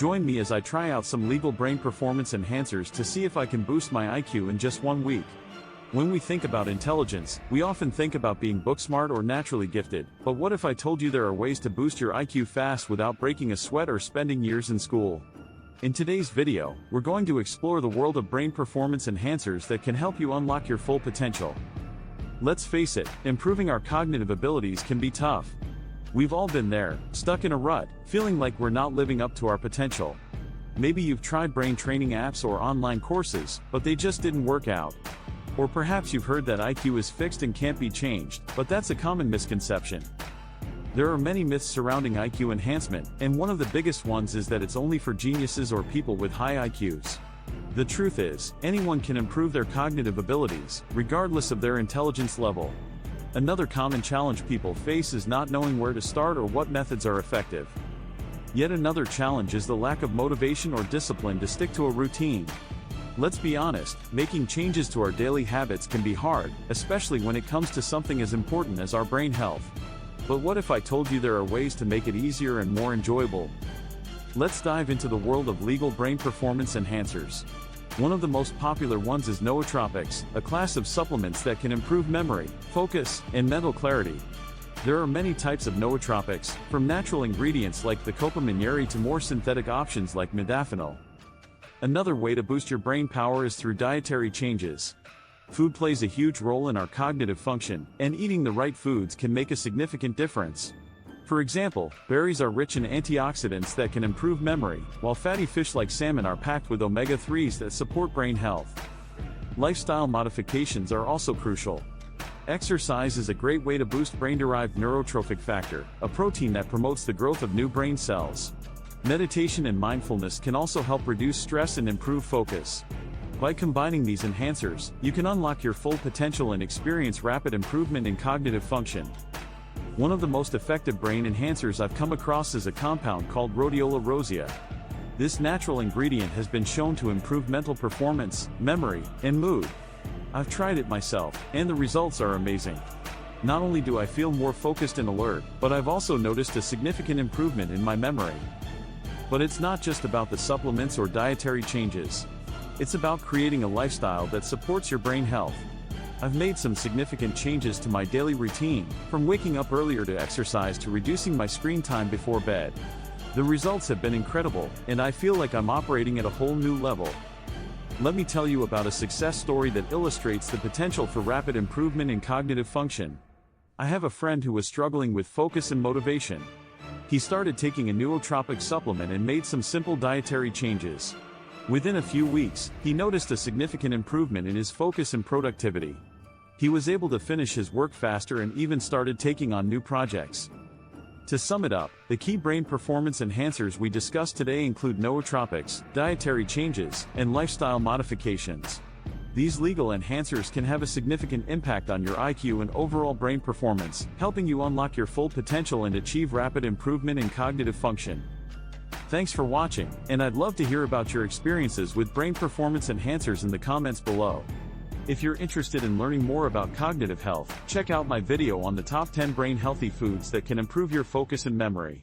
Join me as I try out some legal brain performance enhancers to see if I can boost my IQ in just 1 week. When we think about intelligence, we often think about being book smart or naturally gifted, but what if I told you there are ways to boost your IQ fast without breaking a sweat or spending years in school? In today's video, we're going to explore the world of brain performance enhancers that can help you unlock your full potential. Let's face it, improving our cognitive abilities can be tough. We've all been there, stuck in a rut, feeling like we're not living up to our potential. Maybe you've tried brain training apps or online courses, but they just didn't work out. Or perhaps you've heard that IQ is fixed and can't be changed, but that's a common misconception. There are many myths surrounding IQ enhancement, and one of the biggest ones is that it's only for geniuses or people with high IQs. The truth is, anyone can improve their cognitive abilities, regardless of their intelligence level. Another common challenge people face is not knowing where to start or what methods are effective. Yet another challenge is the lack of motivation or discipline to stick to a routine. Let's be honest, making changes to our daily habits can be hard, especially when it comes to something as important as our brain health. But what if I told you there are ways to make it easier and more enjoyable? Let's dive into the world of legal brain performance enhancers. One of the most popular ones is Nootropics, a class of supplements that can improve memory, focus, and mental clarity. There are many types of nootropics, from natural ingredients like the copaimineri to more synthetic options like modafinil. Another way to boost your brain power is through dietary changes. Food plays a huge role in our cognitive function, and eating the right foods can make a significant difference. For example, berries are rich in antioxidants that can improve memory, while fatty fish like salmon are packed with omega-3s that support brain health. Lifestyle modifications are also crucial. Exercise is a great way to boost brain-derived neurotrophic factor, a protein that promotes the growth of new brain cells. Meditation and mindfulness can also help reduce stress and improve focus. By combining these enhancers, you can unlock your full potential and experience rapid improvement in cognitive function. One of the most effective brain enhancers I've come across is a compound called rhodiola rosea. This natural ingredient has been shown to improve mental performance, memory, and mood. I've tried it myself, and the results are amazing. Not only do I feel more focused and alert, but I've also noticed a significant improvement in my memory. But it's not just about the supplements or dietary changes. It's about creating a lifestyle that supports your brain health. I've made some significant changes to my daily routine, from waking up earlier to exercise to reducing my screen time before bed. The results have been incredible, and I feel like I'm operating at a whole new level. Let me tell you about a success story that illustrates the potential for rapid improvement in cognitive function. I have a friend who was struggling with focus and motivation. He started taking a nootropic supplement and made some simple dietary changes. Within a few weeks, he noticed a significant improvement in his focus and productivity. He was able to finish his work faster and even started taking on new projects. To sum it up, the key brain performance enhancers we discussed today include nootropics, dietary changes, and lifestyle modifications. These legal enhancers can have a significant impact on your IQ and overall brain performance, helping you unlock your full potential and achieve rapid improvement in cognitive function. Thanks for watching, and I'd love to hear about your experiences with brain performance enhancers in the comments below. If you're interested in learning more about cognitive health, check out my video on the top 10 brain-healthy foods that can improve your focus and memory.